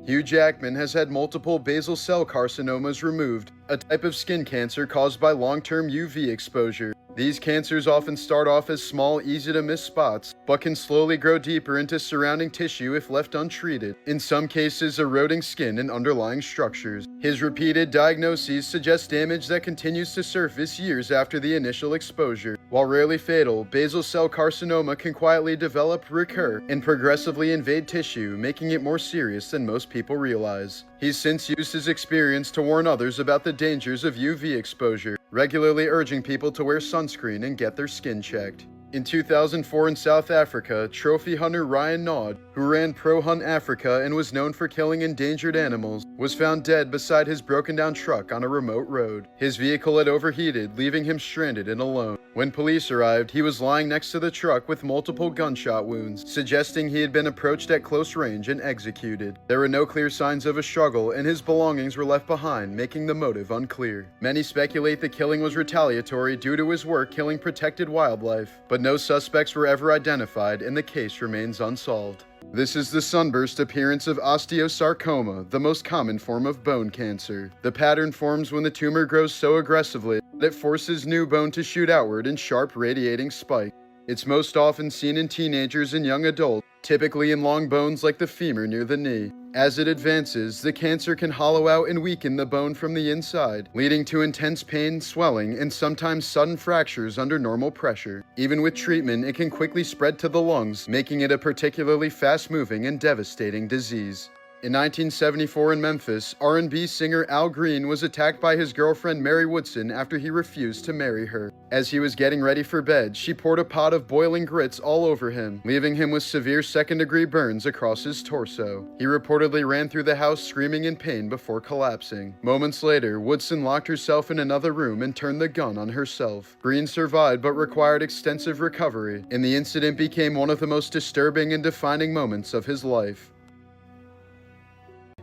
Hugh Jackman has had multiple basal cell carcinomas removed, a type of skin cancer caused by long-term UV exposure. These cancers often start off as small, easy-to-miss spots, but can slowly grow deeper into surrounding tissue if left untreated, in some cases eroding skin and underlying structures. His repeated diagnoses suggest damage that continues to surface years after the initial exposure. While rarely fatal, basal cell carcinoma can quietly develop, recur, and progressively invade tissue, making it more serious than most people realize. He's since used his experience to warn others about the dangers of UV exposure, regularly urging people to wear sunscreen and get their skin checked. In 2004 in South Africa, trophy hunter Ryan Naud, who ran Pro Hunt Africa and was known for killing endangered animals, was found dead beside his broken-down truck on a remote road. His vehicle had overheated, leaving him stranded and alone. When police arrived, he was lying next to the truck with multiple gunshot wounds, suggesting he had been approached at close range and executed. There were no clear signs of a struggle, and his belongings were left behind, making the motive unclear. Many speculate the killing was retaliatory due to his work killing protected wildlife, but no suspects were ever identified, and the case remains unsolved. This is the sunburst appearance of osteosarcoma, the most common form of bone cancer. The pattern forms when the tumor grows so aggressively that it forces new bone to shoot outward in sharp radiating spikes. It's most often seen in teenagers and young adults, typically in long bones like the femur near the knee. As it advances, the cancer can hollow out and weaken the bone from the inside, leading to intense pain, swelling, and sometimes sudden fractures under normal pressure. Even with treatment, it can quickly spread to the lungs, making it a particularly fast-moving and devastating disease. In 1974 in Memphis, R&B singer Al Green was attacked by his girlfriend Mary Woodson after he refused to marry her. As he was getting ready for bed, she poured a pot of boiling grits all over him, leaving him with severe second-degree burns across his torso. He reportedly ran through the house screaming in pain before collapsing. Moments later, Woodson locked herself in another room and turned the gun on herself. Green survived but required extensive recovery, and the incident became one of the most disturbing and defining moments of his life.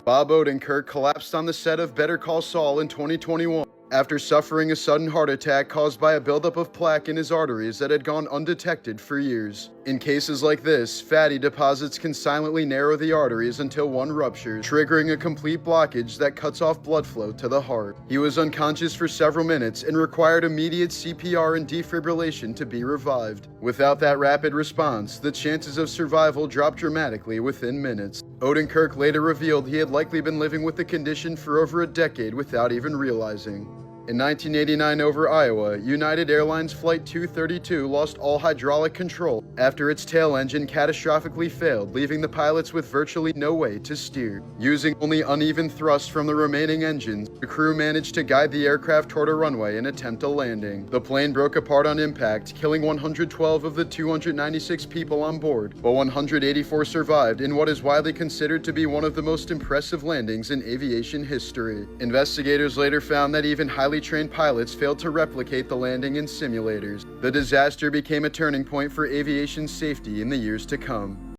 Bob Odenkirk collapsed on the set of Better Call Saul in 2021 after suffering a sudden heart attack caused by a buildup of plaque in his arteries that had gone undetected for years. In cases like this, fatty deposits can silently narrow the arteries until one ruptures, triggering a complete blockage that cuts off blood flow to the heart. He was unconscious for several minutes and required immediate CPR and defibrillation to be revived. Without that rapid response, the chances of survival dropped dramatically within minutes. Odenkirk later revealed he had likely been living with the condition for over a decade without even realizing. In 1989 over Iowa, United Airlines Flight 232 lost all hydraulic control after its tail engine catastrophically failed, leaving the pilots with virtually no way to steer. Using only uneven thrust from the remaining engines, the crew managed to guide the aircraft toward a runway and attempt a landing. The plane broke apart on impact, killing 112 of the 296 people on board, but 184 survived in what is widely considered to be one of the most impressive landings in aviation history. Investigators later found that even highly trained pilots failed to replicate the landing in simulators. The disaster became a turning point for aviation safety in the years to come.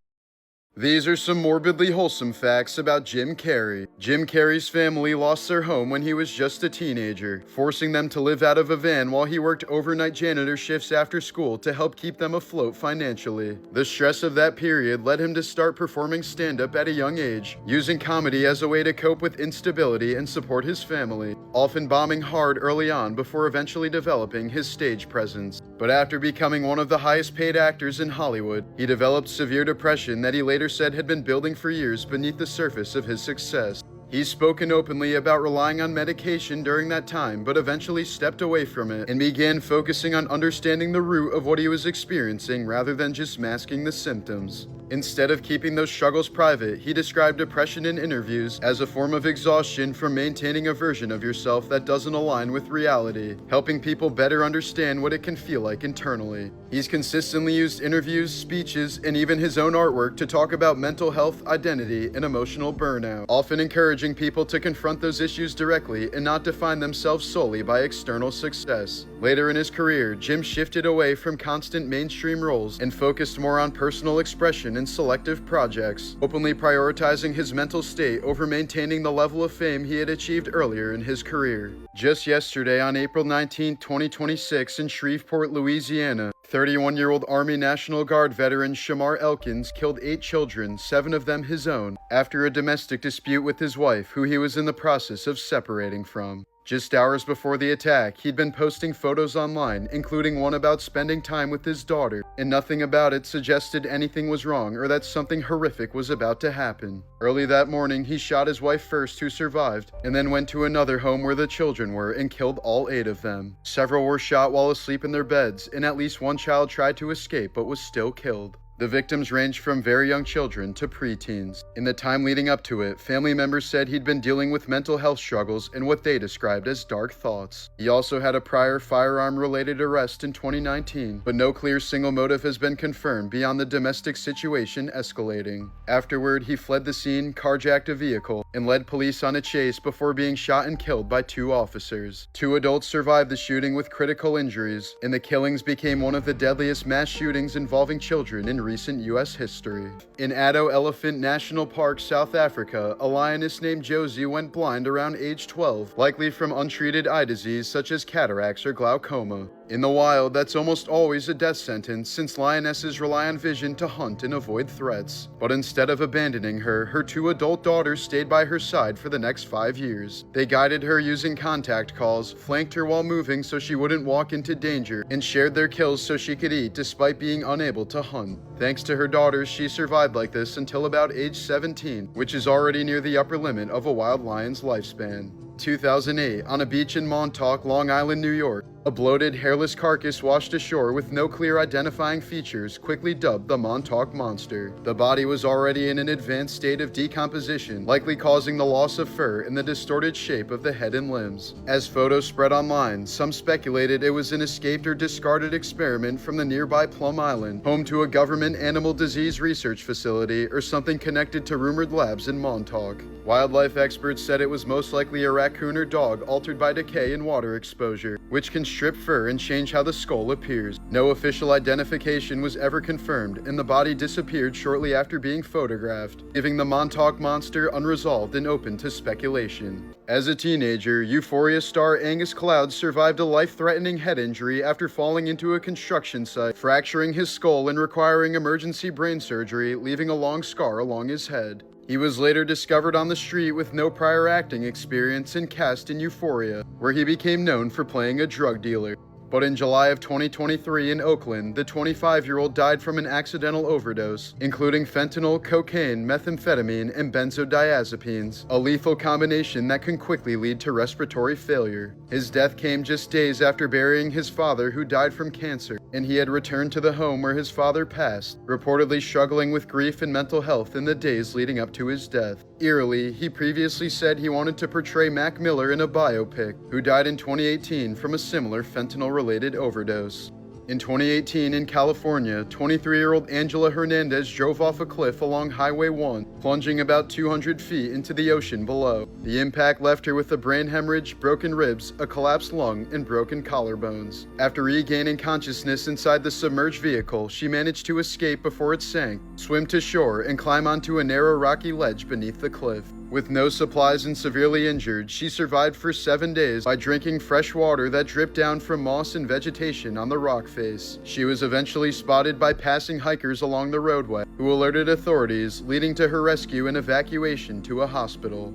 These are some morbidly wholesome facts about Jim Carrey. Jim Carrey's family lost their home when he was just a teenager, forcing them to live out of a van while he worked overnight janitor shifts after school to help keep them afloat financially. The stress of that period led him to start performing stand-up at a young age, using comedy as a way to cope with instability and support his family, often bombing hard early on before eventually developing his stage presence. But after becoming one of the highest paid actors in Hollywood, he developed severe depression that he later said had been building for years beneath the surface of his success. He's spoken openly about relying on medication during that time, but eventually stepped away from it and began focusing on understanding the root of what he was experiencing rather than just masking the symptoms. Instead of keeping those struggles private, he described depression in interviews as a form of exhaustion from maintaining a version of yourself that doesn't align with reality, helping people better understand what it can feel like internally. He's consistently used interviews, speeches, and even his own artwork to talk about mental health, identity, and emotional burnout, often encouraging people to confront those issues directly and not define themselves solely by external success. Later in his career, Jim shifted away from constant mainstream roles and focused more on personal expression and selective projects, openly prioritizing his mental state over maintaining the level of fame he had achieved earlier in his career. Just yesterday, on April 19, 2026, in Shreveport, Louisiana, 31-year-old Army National Guard veteran Shamar Elkins killed 8 children, 7 of them his own, after a domestic dispute with his wife, who he was in the process of separating from. Just hours before the attack, he'd been posting photos online, including one about spending time with his daughter, and nothing about it suggested anything was wrong or that something horrific was about to happen. Early that morning, he shot his wife first, who survived, and then went to another home where the children were and killed all 8 of them. Several were shot while asleep in their beds, and at least one child tried to escape but was still killed. The victims ranged from very young children to preteens. In the time leading up to it, family members said he'd been dealing with mental health struggles and what they described as dark thoughts. He also had a prior firearm-related arrest in 2019, but no clear single motive has been confirmed beyond the domestic situation escalating. Afterward, he fled the scene, carjacked a vehicle, and led police on a chase before being shot and killed by 2 officers. 2 adults survived the shooting with critical injuries, and the killings became one of the deadliest mass shootings involving children in recent U.S. history. In Addo Elephant National Park, South Africa, a lioness named Josie went blind around age 12, likely from untreated eye disease such as cataracts or glaucoma. In the wild, that's almost always a death sentence, since lionesses rely on vision to hunt and avoid threats. But instead of abandoning her, her 2 adult daughters stayed by her side for the next 5 years. They guided her using contact calls, flanked her while moving so she wouldn't walk into danger, and shared their kills so she could eat despite being unable to hunt. Thanks to her daughters, she survived like this until about age 17, which is already near the upper limit of a wild lion's lifespan. 2008, on a beach in Montauk, Long Island, New York, a bloated, hairless carcass washed ashore with no clear identifying features, quickly dubbed the Montauk Monster. The body was already in an advanced state of decomposition, likely causing the loss of fur and the distorted shape of the head and limbs. As photos spread online, some speculated it was an escaped or discarded experiment from the nearby Plum Island, home to a government animal disease research facility, or something connected to rumored labs in Montauk. Wildlife experts said it was most likely a raccoon or dog altered by decay and water exposure, which can strip fur and change how the skull appears. No official identification was ever confirmed, and the body disappeared shortly after being photographed, leaving the Montauk Monster unresolved and open to speculation. As a teenager, Euphoria star Angus Cloud survived a life-threatening head injury after falling into a construction site, fracturing his skull and requiring emergency brain surgery, leaving a long scar along his head. He was later discovered on the street with no prior acting experience and cast in Euphoria, where he became known for playing a drug dealer. But in July of 2023 in Oakland, the 25-year-old died from an accidental overdose, including fentanyl, cocaine, methamphetamine, and benzodiazepines, a lethal combination that can quickly lead to respiratory failure. His death came just days after burying his father, who died from cancer, and he had returned to the home where his father passed, reportedly struggling with grief and mental health in the days leading up to his death. Eerily, he previously said he wanted to portray Mac Miller in a biopic, who died in 2018 from a similar fentanyl-related overdose. In 2018 in California, 23-year-old Angela Hernandez drove off a cliff along Highway 1, plunging about 200 feet into the ocean below. The impact left her with a brain hemorrhage, broken ribs, a collapsed lung, and broken collarbones. After regaining consciousness inside the submerged vehicle, she managed to escape before it sank, swim to shore, and climb onto a narrow rocky ledge beneath the cliff. With no supplies and severely injured, she survived for 7 days by drinking fresh water that dripped down from moss and vegetation on the rock face. She was eventually spotted by passing hikers along the roadway, who alerted authorities, leading to her rescue and evacuation to a hospital.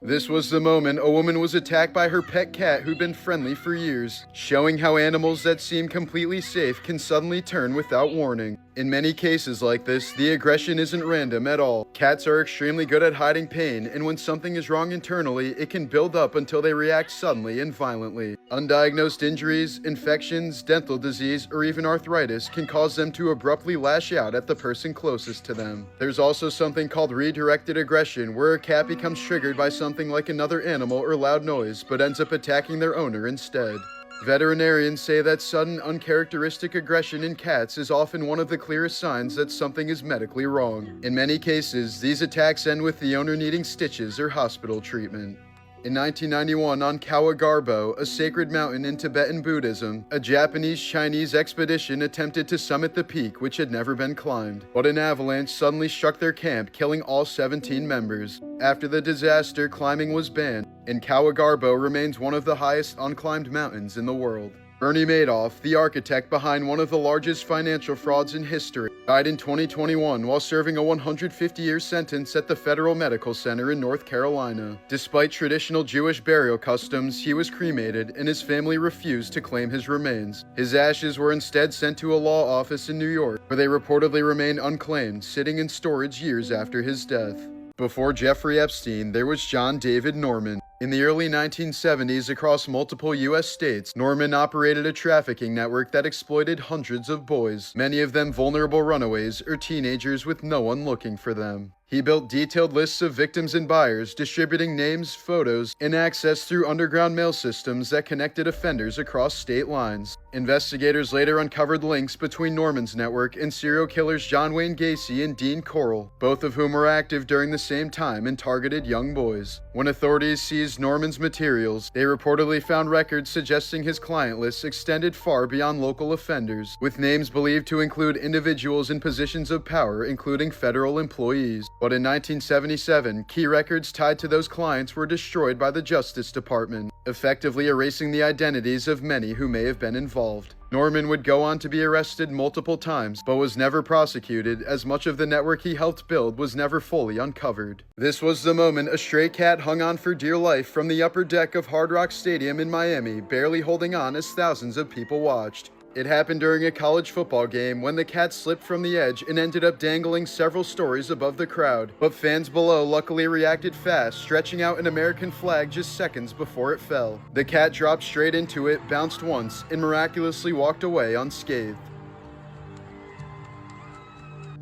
This was the moment a woman was attacked by her pet cat who'd been friendly for years, showing how animals that seem completely safe can suddenly turn without warning. In many cases like this, the aggression isn't random at all. Cats are extremely good at hiding pain, and when something is wrong internally, it can build up until they react suddenly and violently. Undiagnosed injuries, infections, dental disease, or even arthritis can cause them to abruptly lash out at the person closest to them. There's also something called redirected aggression, where a cat becomes triggered by something like another animal or loud noise, but ends up attacking their owner instead. Veterinarians say that sudden, uncharacteristic aggression in cats is often one of the clearest signs that something is medically wrong. In many cases, these attacks end with the owner needing stitches or hospital treatment. In 1991, on Kawagarbo, a sacred mountain in Tibetan Buddhism, a Japanese-Chinese expedition attempted to summit the peak, which had never been climbed. But an avalanche suddenly struck their camp, killing all 17 members. After the disaster, climbing was banned, and Kawagarbo remains one of the highest unclimbed mountains in the world. Bernie Madoff, the architect behind one of the largest financial frauds in history, died in 2021 while serving a 150-year sentence at the Federal Medical Center in North Carolina. Despite traditional Jewish burial customs, he was cremated and his family refused to claim his remains. His ashes were instead sent to a law office in New York, where they reportedly remain unclaimed, sitting in storage years after his death. Before Jeffrey Epstein, there was John David Norman. In the early 1970s, across multiple U.S. states, Norman operated a trafficking network that exploited hundreds of boys, many of them vulnerable runaways or teenagers with no one looking for them. He built detailed lists of victims and buyers, distributing names, photos, and access through underground mail systems that connected offenders across state lines. Investigators later uncovered links between Norman's network and serial killers John Wayne Gacy and Dean Corll, both of whom were active during the same time and targeted young boys. When authorities seized Norman's materials, they reportedly found records suggesting his client list extended far beyond local offenders, with names believed to include individuals in positions of power, including federal employees. But in 1977, key records tied to those clients were destroyed by the Justice Department, effectively erasing the identities of many who may have been involved. Norman would go on to be arrested multiple times, but was never prosecuted, as much of the network he helped build was never fully uncovered. This was the moment a stray cat hung on for dear life from the upper deck of Hard Rock Stadium in Miami, barely holding on as thousands of people watched. It happened during a college football game when the cat slipped from the edge and ended up dangling several stories above the crowd, but fans below luckily reacted fast, stretching out an American flag just seconds before it fell. The cat dropped straight into it, bounced once, and miraculously walked away unscathed.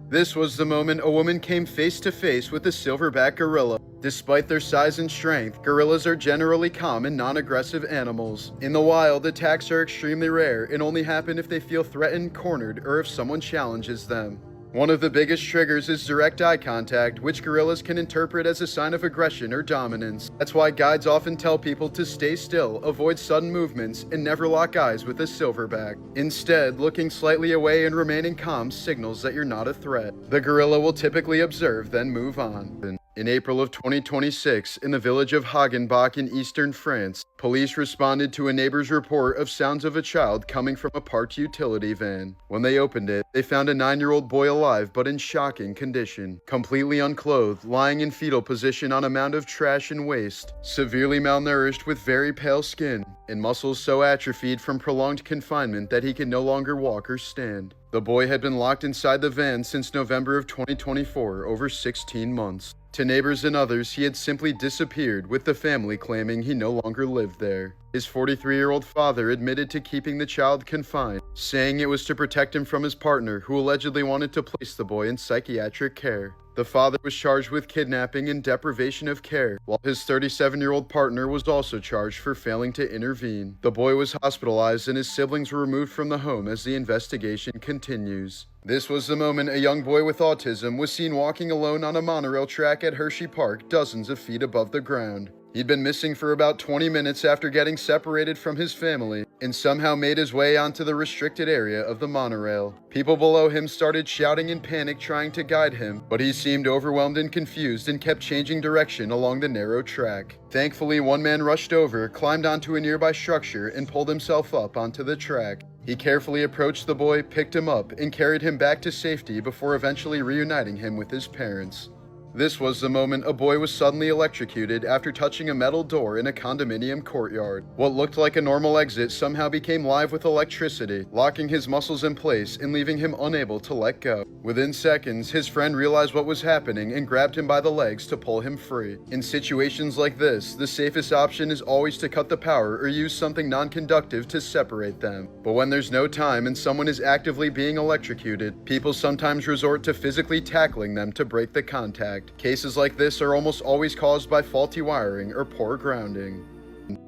This was the moment a woman came face to face with a silverback gorilla. Despite their size and strength, gorillas are generally calm and non-aggressive animals. In the wild, attacks are extremely rare and only happen if they feel threatened, cornered, or if someone challenges them. One of the biggest triggers is direct eye contact, which gorillas can interpret as a sign of aggression or dominance. That's why guides often tell people to stay still, avoid sudden movements, and never lock eyes with a silverback. Instead, looking slightly away and remaining calm signals that you're not a threat. The gorilla will typically observe, then move on. In April of 2026, in the village of Hagenbach in eastern France, police responded to a neighbor's report of sounds of a child coming from a parked utility van. When they opened it, they found a 9-year-old boy alive but in shocking condition, completely unclothed, lying in fetal position on a mound of trash and waste, severely malnourished with very pale skin, and muscles so atrophied from prolonged confinement that he could no longer walk or stand. The boy had been locked inside the van since November of 2024, over 16 months. To neighbors and others, he had simply disappeared, with the family claiming he no longer lived there. His 43-year-old father admitted to keeping the child confined, saying it was to protect him from his partner, who allegedly wanted to place the boy in psychiatric care. The father was charged with kidnapping and deprivation of care, while his 37-year-old partner was also charged for failing to intervene. The boy was hospitalized and his siblings were removed from the home as the investigation continues. This was the moment a young boy with autism was seen walking alone on a monorail track at Hershey Park, dozens of feet above the ground. He'd been missing for about 20 minutes after getting separated from his family and somehow made his way onto the restricted area of the monorail. People below him started shouting in panic, trying to guide him, but he seemed overwhelmed and confused and kept changing direction along the narrow track. Thankfully, one man rushed over, climbed onto a nearby structure, and pulled himself up onto the track. He carefully approached the boy, picked him up, and carried him back to safety before eventually reuniting him with his parents. This was the moment a boy was suddenly electrocuted after touching a metal door in a condominium courtyard. What looked like a normal exit somehow became live with electricity, locking his muscles in place and leaving him unable to let go. Within seconds, his friend realized what was happening and grabbed him by the legs to pull him free. In situations like this, the safest option is always to cut the power or use something non-conductive to separate them. But when there's no time and someone is actively being electrocuted, people sometimes resort to physically tackling them to break the contact. Cases like this are almost always caused by faulty wiring or poor grounding.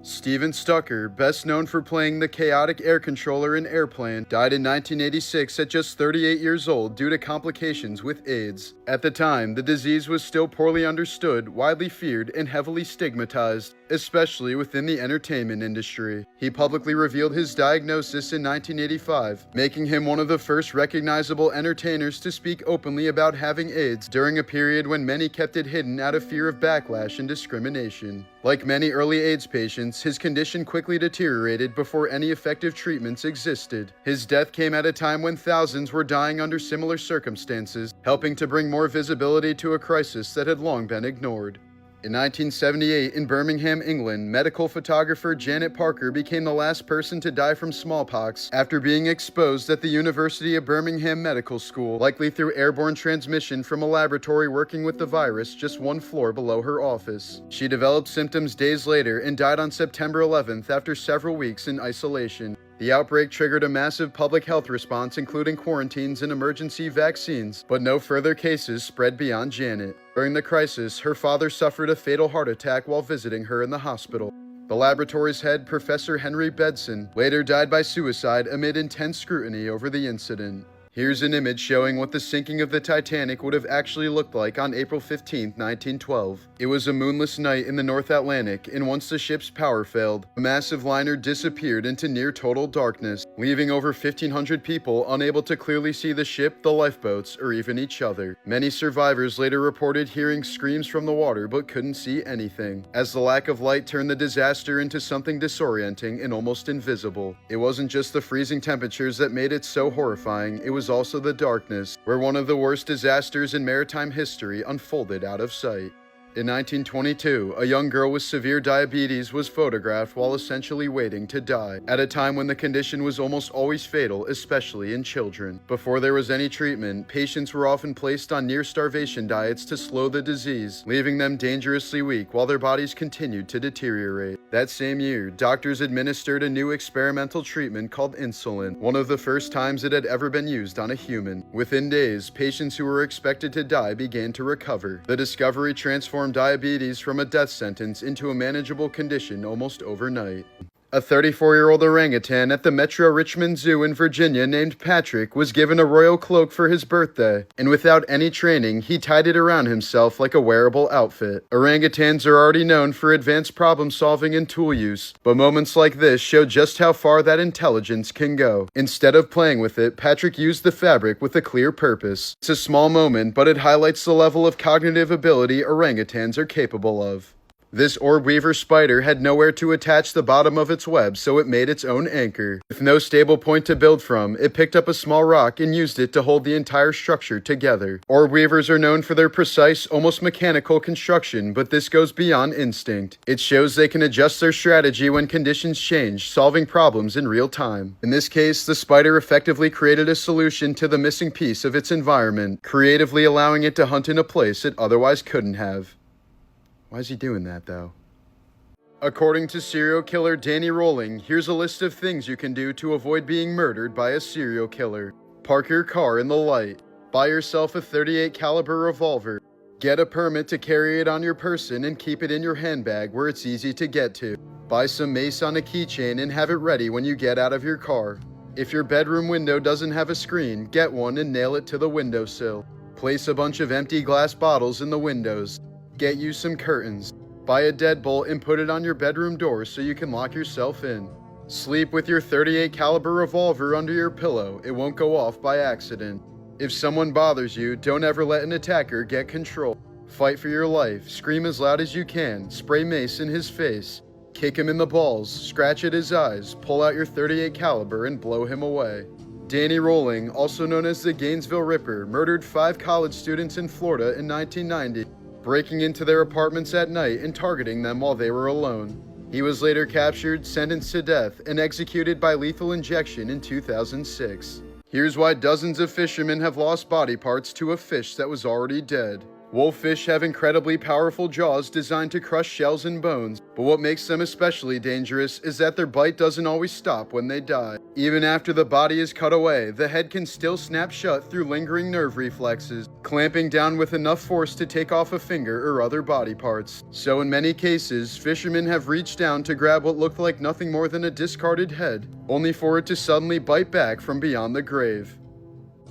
Steven Stucker, best known for playing the chaotic air controller in Airplane, died in 1986 at just 38 years old due to complications with AIDS. At the time, the disease was still poorly understood, widely feared, and heavily stigmatized, especially within the entertainment industry. He publicly revealed his diagnosis in 1985, making him one of the first recognizable entertainers to speak openly about having AIDS during a period when many kept it hidden out of fear of backlash and discrimination. Like many early AIDS patients, his condition quickly deteriorated before any effective treatments existed. His death came at a time when thousands were dying under similar circumstances, helping to bring more visibility to a crisis that had long been ignored. In 1978, in Birmingham, England, medical photographer Janet Parker became the last person to die from smallpox after being exposed at the University of Birmingham Medical School, likely through airborne transmission from a laboratory working with the virus just one floor below her office. She developed symptoms days later and died on September 11th after several weeks in isolation. The outbreak triggered a massive public health response, including quarantines and emergency vaccines, but no further cases spread beyond Janet. During the crisis, her father suffered a fatal heart attack while visiting her in the hospital. The laboratory's head, Professor Henry Bedson, later died by suicide amid intense scrutiny over the incident. Here's an image showing what the sinking of the Titanic would have actually looked like on April 15, 1912. It was a moonless night in the North Atlantic, and once the ship's power failed, the massive liner disappeared into near total darkness, leaving over 1,500 people unable to clearly see the ship, the lifeboats, or even each other. Many survivors later reported hearing screams from the water but couldn't see anything, as the lack of light turned the disaster into something disorienting and almost invisible. It wasn't just the freezing temperatures that made it so horrifying, it was also the darkness, where one of the worst disasters in maritime history unfolded out of sight. In 1922, a young girl with severe diabetes was photographed while essentially waiting to die, at a time when the condition was almost always fatal, especially in children. Before there was any treatment, patients were often placed on near-starvation diets to slow the disease, leaving them dangerously weak while their bodies continued to deteriorate. That same year, doctors administered a new experimental treatment called insulin, one of the first times it had ever been used on a human. Within days, patients who were expected to die began to recover. The discovery transformed diabetes from a death sentence into a manageable condition almost overnight. A 34-year-old orangutan at the Metro Richmond Zoo in Virginia named Patrick was given a royal cloak for his birthday, and without any training, he tied it around himself like a wearable outfit. Orangutans are already known for advanced problem-solving and tool use, but moments like this show just how far that intelligence can go. Instead of playing with it, Patrick used the fabric with a clear purpose. It's a small moment, but it highlights the level of cognitive ability orangutans are capable of. This orb weaver spider had nowhere to attach the bottom of its web, so it made its own anchor. With no stable point to build from, it picked up a small rock and used it to hold the entire structure together. Orb weavers are known for their precise, almost mechanical construction, but this goes beyond instinct. It shows they can adjust their strategy when conditions change, solving problems in real time. In this case, the spider effectively created a solution to the missing piece of its environment, creatively allowing it to hunt in a place it otherwise couldn't have. Why is he doing that, though? According to serial killer Danny Rolling, here's a list of things you can do to avoid being murdered by a serial killer. Park your car in the light. Buy yourself a .38 caliber revolver. Get a permit to carry it on your person and keep it in your handbag where it's easy to get to. Buy some mace on a keychain and have it ready when you get out of your car. If your bedroom window doesn't have a screen, get one and nail it to the windowsill. Place a bunch of empty glass bottles in the windows. Get you some curtains. Buy a deadbolt and put it on your bedroom door so you can lock yourself in. Sleep with your .38 caliber revolver under your pillow. It won't go off by accident. If someone bothers you, don't ever let an attacker get control. Fight for your life. Scream as loud as you can. Spray mace in his face. Kick him in the balls. Scratch at his eyes. Pull out your .38 caliber and blow him away. Danny Rolling, also known as the Gainesville Ripper, murdered 5 college students in Florida in 1990. Breaking into their apartments at night and targeting them while they were alone. He was later captured, sentenced to death, and executed by lethal injection in 2006. Here's why dozens of fishermen have lost body parts to a fish that was already dead. Wolffish have incredibly powerful jaws designed to crush shells and bones, but what makes them especially dangerous is that their bite doesn't always stop when they die. Even after the body is cut away, the head can still snap shut through lingering nerve reflexes, clamping down with enough force to take off a finger or other body parts. So in many cases, fishermen have reached down to grab what looked like nothing more than a discarded head, only for it to suddenly bite back from beyond the grave.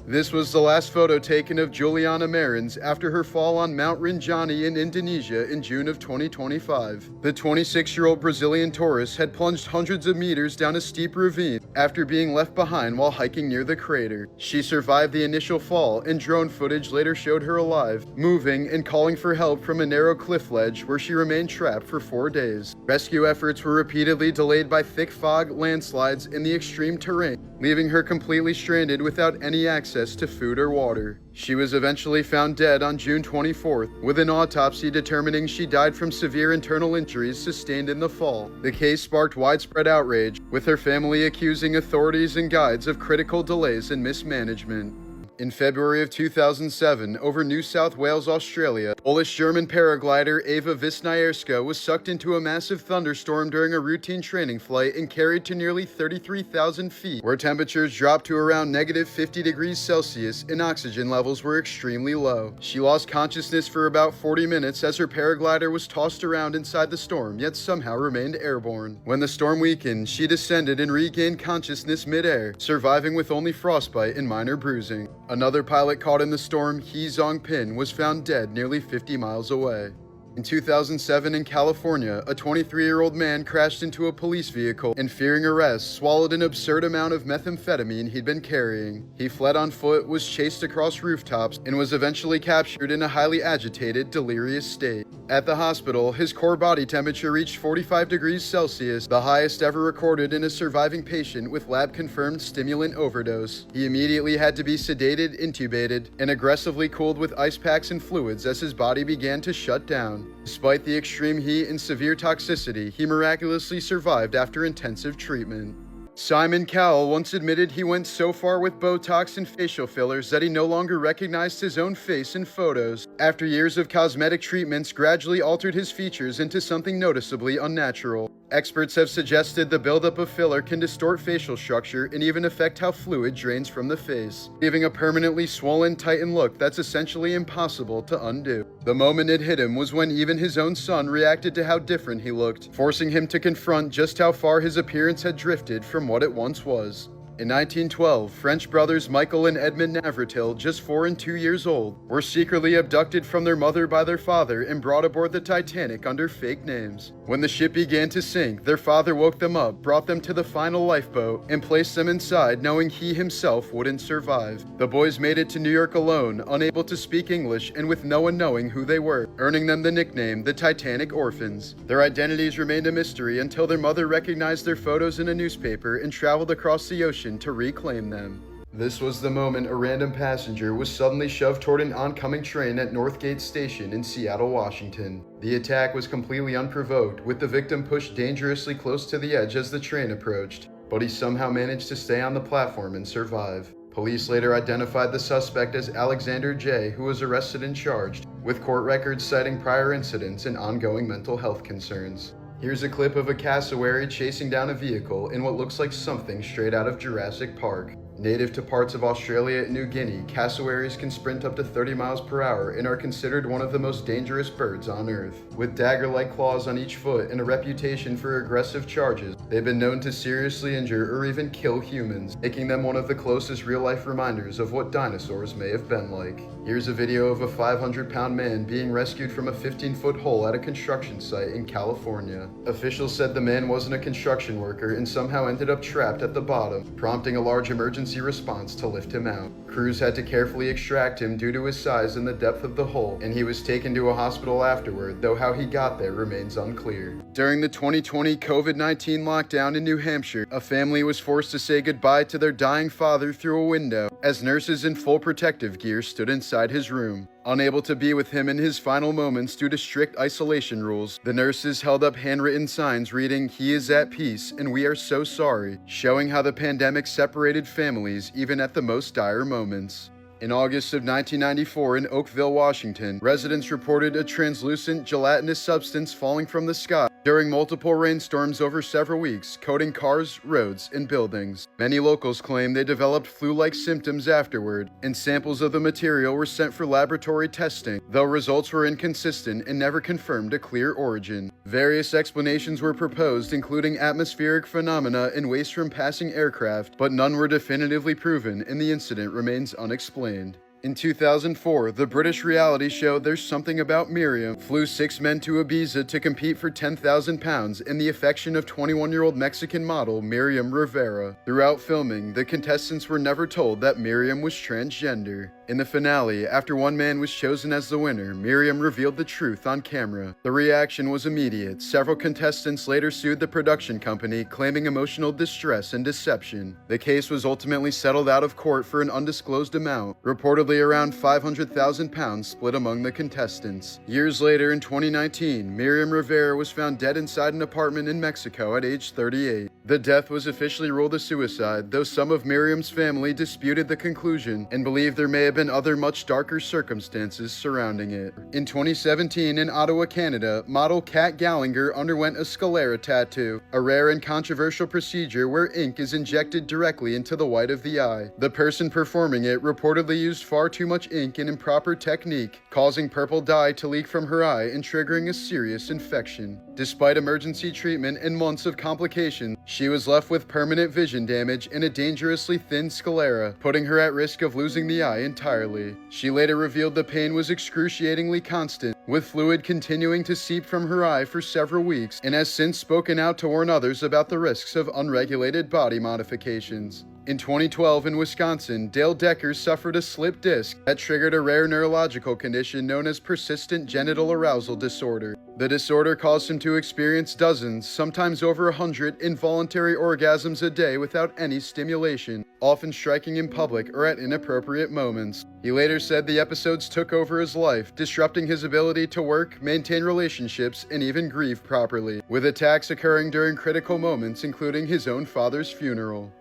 This was the last photo taken of Juliana Marins after her fall on Mount Rinjani in Indonesia in June of 2025. The 26-year-old Brazilian tourist had plunged hundreds of meters down a steep ravine after being left behind while hiking near the crater. She survived the initial fall, and drone footage later showed her alive, moving and calling for help from a narrow cliff ledge where she remained trapped for 4 days. Rescue efforts were repeatedly delayed by thick fog, landslides, and the extreme terrain, leaving her completely stranded without any access to food or water. She was eventually found dead on June 24th, with an autopsy determining she died from severe internal injuries sustained in the fall. The case sparked widespread outrage, with her family accusing authorities and guides of critical delays and mismanagement. In February of 2007, over New South Wales, Australia, Polish-German paraglider Eva Wisniewska was sucked into a massive thunderstorm during a routine training flight and carried to nearly 33,000 feet, where temperatures dropped to around negative 50 degrees Celsius and oxygen levels were extremely low. She lost consciousness for about 40 minutes as her paraglider was tossed around inside the storm, yet somehow remained airborne. When the storm weakened, she descended and regained consciousness mid-air, surviving with only frostbite and minor bruising. Another pilot caught in the storm, Hee Zong-pin, was found dead nearly 50 miles away. In 2007 in California, a 23-year-old man crashed into a police vehicle and, fearing arrest, swallowed an absurd amount of methamphetamine he'd been carrying. He fled on foot, was chased across rooftops, and was eventually captured in a highly agitated, delirious state. At the hospital, his core body temperature reached 45 degrees Celsius, the highest ever recorded in a surviving patient with lab-confirmed stimulant overdose. He immediately had to be sedated, intubated, and aggressively cooled with ice packs and fluids as his body began to shut down. Despite the extreme heat and severe toxicity, he miraculously survived after intensive treatment. Simon Cowell once admitted he went so far with Botox and facial fillers that he no longer recognized his own face in photos. After years of cosmetic treatments gradually altered his features into something noticeably unnatural. Experts have suggested the buildup of filler can distort facial structure and even affect how fluid drains from the face, leaving a permanently swollen, tightened look that's essentially impossible to undo. The moment it hit him was when even his own son reacted to how different he looked, forcing him to confront just how far his appearance had drifted from what it once was. In 1912, French brothers Michael and Edmond Navratil, just 4 and 2 years old, were secretly abducted from their mother by their father and brought aboard the Titanic under fake names. When the ship began to sink, their father woke them up, brought them to the final lifeboat, and placed them inside, knowing he himself wouldn't survive. The boys made it to New York alone, unable to speak English and with no one knowing who they were, earning them the nickname the Titanic Orphans. Their identities remained a mystery until their mother recognized their photos in a newspaper and traveled across the ocean to reclaim them. This was the moment a random passenger was suddenly shoved toward an oncoming train at Northgate Station in Seattle, Washington. The attack was completely unprovoked, with the victim pushed dangerously close to the edge as the train approached, but he somehow managed to stay on the platform and survive. Police later identified the suspect as Alexander J., who was arrested and charged, with court records citing prior incidents and ongoing mental health concerns. Here's a clip of a cassowary chasing down a vehicle in what looks like something straight out of Jurassic Park. Native to parts of Australia and New Guinea, cassowaries can sprint up to 30 miles per hour and are considered one of the most dangerous birds on Earth. With dagger-like claws on each foot and a reputation for aggressive charges, they've been known to seriously injure or even kill humans, making them one of the closest real-life reminders of what dinosaurs may have been like. Here's a video of a 500-pound man being rescued from a 15-foot hole at a construction site in California. Officials said the man wasn't a construction worker and somehow ended up trapped at the bottom, prompting a large emergency response to lift him out. Crews had to carefully extract him due to his size and the depth of the hole, and he was taken to a hospital afterward, though how he got there remains unclear. During the 2020 COVID-19 lockdown in New Hampshire, a family was forced to say goodbye to their dying father through a window, as nurses in full protective gear stood inside his room. Unable to be with him in his final moments due to strict isolation rules, the nurses held up handwritten signs reading, "He is at peace and we are so sorry," showing how the pandemic separated families even at the most dire moments. In August of 1994 in Oakville, Washington, residents reported a translucent, gelatinous substance falling from the sky during multiple rainstorms over several weeks, coating cars, roads, and buildings. Many locals claim they developed flu-like symptoms afterward, and samples of the material were sent for laboratory testing, though results were inconsistent and never confirmed a clear origin. Various explanations were proposed, including atmospheric phenomena and waste from passing aircraft, but none were definitively proven, and the incident remains unexplained. In 2004, the British reality show There's Something About Miriam flew 6 men to Ibiza to compete for £10,000 in the affection of 21-year-old Mexican model Miriam Rivera. Throughout filming, the contestants were never told that Miriam was transgender. In the finale, after one man was chosen as the winner, Miriam revealed the truth on camera. The reaction was immediate. Several contestants later sued the production company, claiming emotional distress and deception. The case was ultimately settled out of court for an undisclosed amount, reportedly around £500,000 split among the contestants. Years later, in 2019, Miriam Rivera was found dead inside an apartment in Mexico at age 38. The death was officially ruled a suicide, though some of Miriam's family disputed the conclusion and believed there may have been other much darker circumstances surrounding it. In 2017, in Ottawa, Canada, model Kat Gallagher underwent a sclera tattoo, a rare and controversial procedure where ink is injected directly into the white of the eye. The person performing it reportedly used far too much ink and improper technique, causing purple dye to leak from her eye and triggering a serious infection. Despite emergency treatment and months of complications, she was left with permanent vision damage and a dangerously thin sclera, putting her at risk of losing the eye entirely. She later revealed the pain was excruciatingly constant, with fluid continuing to seep from her eye for several weeks, and has since spoken out to warn others about the risks of unregulated body modifications. In 2012 in Wisconsin, Dale Decker suffered a slipped disc that triggered a rare neurological condition known as persistent genital arousal disorder. The disorder caused him to experience dozens, sometimes over 100, involuntary orgasms a day without any stimulation, often striking in public or at inappropriate moments. He later said the episodes took over his life, disrupting his ability to work, maintain relationships, and even grieve properly, with attacks occurring during critical moments, including his own father's funeral.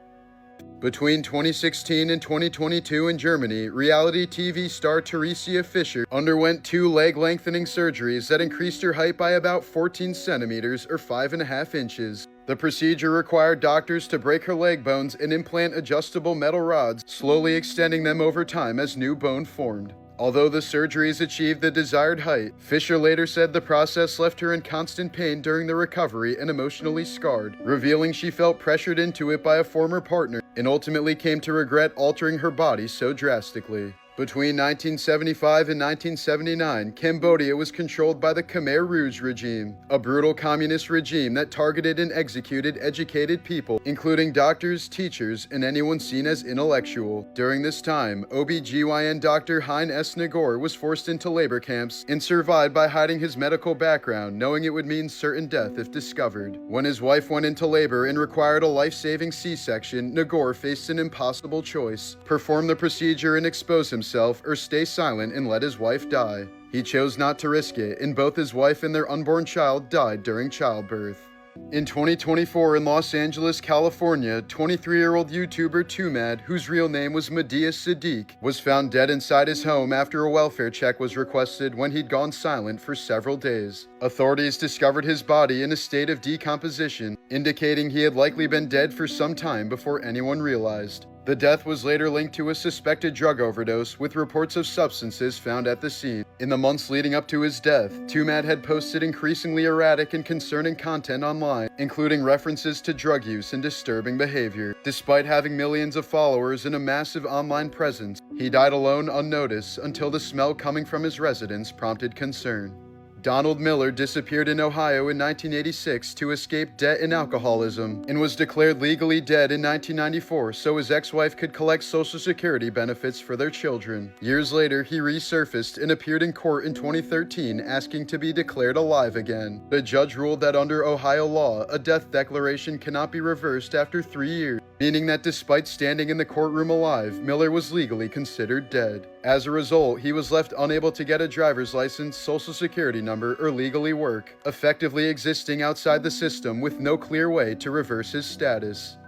Between 2016 and 2022 in Germany, reality TV star Theresia Fischer underwent 2 leg-lengthening surgeries that increased her height by about 14 centimeters or 5.5 inches. The procedure required doctors to break her leg bones and implant adjustable metal rods, slowly extending them over time as new bone formed. Although the surgeries achieved the desired height, Fisher later said the process left her in constant pain during the recovery and emotionally scarred, revealing she felt pressured into it by a former partner and ultimately came to regret altering her body so drastically. Between 1975 and 1979, Cambodia was controlled by the Khmer Rouge regime, a brutal communist regime that targeted and executed educated people, including doctors, teachers, and anyone seen as intellectual. During this time, OB/GYN Dr. Hein S. Nagor was forced into labor camps and survived by hiding his medical background, knowing it would mean certain death if discovered. When his wife went into labor and required a life-saving C-section, Nagor faced an impossible choice: perform the procedure and expose himself, or stay silent and let his wife die. He chose not to risk it, and both his wife and their unborn child died during childbirth. In 2024 in Los Angeles, California, 23-year-old YouTuber Tumad, whose real name was Medea Sadiq, was found dead inside his home after a welfare check was requested when he'd gone silent for several days. Authorities discovered his body in a state of decomposition, indicating he had likely been dead for some time before anyone realized. The death was later linked to a suspected drug overdose, with reports of substances found at the scene. In the months leading up to his death, Tumad had posted increasingly erratic and concerning content online, including references to drug use and disturbing behavior. Despite having millions of followers and a massive online presence, he died alone unnoticed until the smell coming from his residence prompted concern. Donald Miller disappeared in Ohio in 1986 to escape debt and alcoholism, and was declared legally dead in 1994 so his ex-wife could collect Social Security benefits for their children. Years later, he resurfaced and appeared in court in 2013 asking to be declared alive again. The judge ruled that under Ohio law, a death declaration cannot be reversed after 3 years, meaning that despite standing in the courtroom alive, Miller was legally considered dead. As a result, he was left unable to get a driver's license, Social Security number, or legally work, effectively existing outside the system with no clear way to reverse his status.